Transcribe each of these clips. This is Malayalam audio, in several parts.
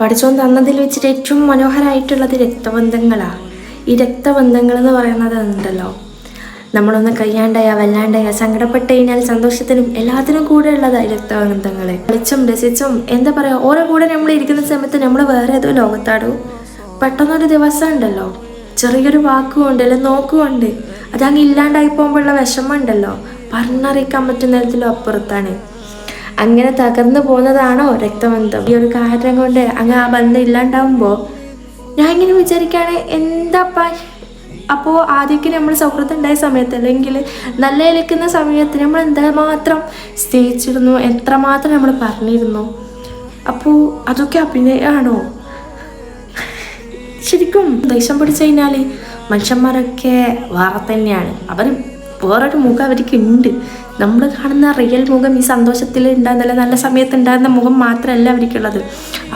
പഠിച്ചോൻ തന്നതിൽ വെച്ചിട്ട് ഏറ്റവും മനോഹരമായിട്ടുള്ളത് രക്തബന്ധങ്ങളാണ്. ഈ രക്തബന്ധങ്ങൾ എന്ന് പറയുന്നത് ഉണ്ടല്ലോ, നമ്മളൊന്ന് കയ്യാണ്ടായ വല്ലാണ്ടായ സങ്കടപ്പെട്ട് കഴിഞ്ഞാൽ സന്തോഷത്തിനും എല്ലാത്തിനും കൂടെ ഉള്ളതായി രക്തബന്ധങ്ങൾ. കളിച്ചും രസിച്ചും എന്താ പറയുക, ഓരോ കൂടെ നമ്മൾ ഇരിക്കുന്ന സമയത്ത് നമ്മൾ വേറെ ഏതോ ലോകത്താടും. പെട്ടെന്നൊരു ദിവസം ഉണ്ടല്ലോ, ചെറിയൊരു വാക്കുകൊണ്ട് അല്ലെങ്കിൽ നോക്കുകൊണ്ട് അതങ്ങ് ഇല്ലാണ്ടായി പോകുമ്പോഴുള്ള വിഷമം ഉണ്ടല്ലോ, പറഞ്ഞറിയിക്കാൻ പറ്റുന്ന തരത്തിലും അപ്പുറത്താണ്. അങ്ങനെ തകർന്നു പോകുന്നതാണോ രക്തബന്ധം? ഈ ഒരു കാരണം കൊണ്ട് അങ്ങ് ആ ബന്ധം ഇല്ലാണ്ടാവുമ്പോൾ ഞാൻ ഇങ്ങനെ വിചാരിക്കുകയാണ്, എന്താപ്പാ അപ്പോൾ ആദ്യമൊക്കെ നമ്മൾ സൗഹൃദം ഉണ്ടായ സമയത്ത് അല്ലെങ്കിൽ നല്ല ഇലക്കുന്ന സമയത്ത് നമ്മൾ എന്തുമാത്രം സ്നേഹിച്ചിരുന്നു, എത്രമാത്രം നമ്മൾ പറഞ്ഞിരുന്നു. അപ്പോൾ അതൊക്കെ അഭിനയമാണോ? ശരിക്കും ദേഷ്യം പിടിച്ചു കഴിഞ്ഞാൽ മനുഷ്യന്മാരൊക്കെ വേറെ തന്നെയാണ്. അവർ വേറൊരു മുഖം അവർക്ക് ഉണ്ട്. നമ്മൾ കാണുന്ന റിയൽ മുഖം ഈ സന്തോഷത്തിൽ ഉണ്ടാകുന്ന നല്ല സമയത്ത് ഉണ്ടാകുന്ന മുഖം മാത്രമല്ല അവർക്കുള്ളത്.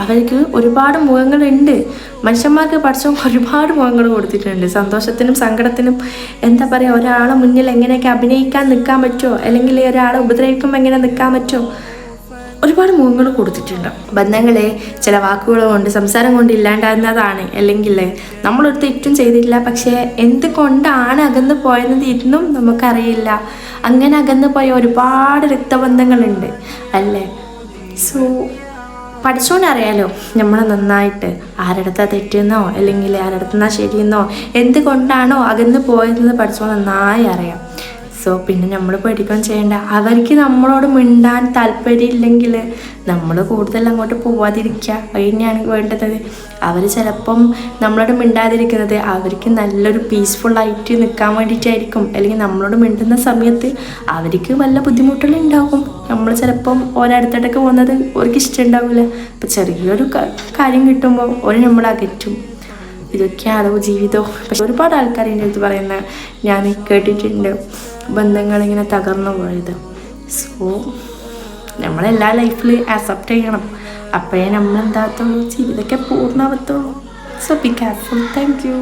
അവർക്ക് ഒരുപാട് മുഖങ്ങളുണ്ട്. മനുഷ്യന്മാർക്ക് പഠിച്ചവൻ ഒരുപാട് മുഖങ്ങൾ കൊടുത്തിട്ടുണ്ട്. സന്തോഷത്തിനും സങ്കടത്തിനും എന്താ പറയുക, ഒരാളെ മുന്നിൽ എങ്ങനെയൊക്കെ അഭിനയിക്കാൻ നിൽക്കാൻ പറ്റുമോ, അല്ലെങ്കിൽ ഒരാളെ ഉപദ്രവിക്കുമ്പോൾ എങ്ങനെ നിൽക്കാൻ പറ്റുമോ, ഒരുപാട് മുഖങ്ങൾ കൊടുത്തിട്ടുണ്ട്. ബന്ധങ്ങളെ ചില വാക്കുകൾ കൊണ്ട് സംസാരം കൊണ്ട് ഇല്ലാണ്ടാകുന്നതാണ്. അല്ലെങ്കിൽ നമ്മളൊരു തെറ്റും ചെയ്തിട്ടില്ല, പക്ഷേ എന്തുകൊണ്ടാണ് അകന്നു പോയത് ഇന്നും നമുക്കറിയില്ല. അങ്ങനെ അകന്നു പോയ ഒരുപാട് രക്തബന്ധങ്ങളുണ്ട് അല്ലേ. സോ പഠിച്ചോണ്ടറിയാലോ നമ്മൾ നന്നായിട്ട് ആരടുത്താ തെറ്റെന്നോ അല്ലെങ്കിൽ ആരടുത്തുനിന്നാ ശരിയെന്നോ എന്തുകൊണ്ടാണോ അകന്നു പോയതെന്ന് പഠിച്ചോ നന്നായി അറിയാം. സോ പിന്നെ നമ്മൾ പേടിക്കാൻ ചെയ്യേണ്ട. അവർക്ക് നമ്മളോട് മിണ്ടാൻ താല്പര്യമില്ലെങ്കിൽ നമ്മൾ കൂടുതൽ അങ്ങോട്ട് പോവാതിരിക്കുക, അത് തന്നെയാണ് വേണ്ടത്. അവർ ചിലപ്പം നമ്മളോട് മിണ്ടാതിരിക്കുന്നത് അവർക്ക് നല്ലൊരു പീസ്ഫുള്ളായിട്ട് നിൽക്കാൻ വേണ്ടിയിട്ടായിരിക്കും. അല്ലെങ്കിൽ നമ്മളോട് മിണ്ടുന്ന സമയത്ത് അവർക്ക് വല്ല ബുദ്ധിമുട്ടുകളുണ്ടാകും. നമ്മൾ ചിലപ്പം ഓരോരുത്തടൊക്കെ പോകുന്നത് അവർക്ക് ഇഷ്ടമുണ്ടാവില്ല. അപ്പം ചെറിയൊരു കാര്യം കിട്ടുമ്പോൾ ഒരു നമ്മൾ അകറ്റും. ഇതൊക്കെയാണോ ജീവിതം? പക്ഷെ ഒരുപാട് ആൾക്കാർ എൻ്റെ അടുത്ത് പറയുന്ന ഞാൻ കേട്ടിട്ടുണ്ട്, ബന്ധങ്ങളിങ്ങനെ തകർന്നു പോയത്. സോ നമ്മളെല്ലാ ലൈഫിൽ ആക്സെപ്റ്റ് ചെയ്യണം. അപ്പോഴേ നമ്മളെന്താകത്തുള്ളൂ, ജീവിതമൊക്കെ പൂർണ്ണമാവത്തുള്ളൂ. So be careful. Thank U.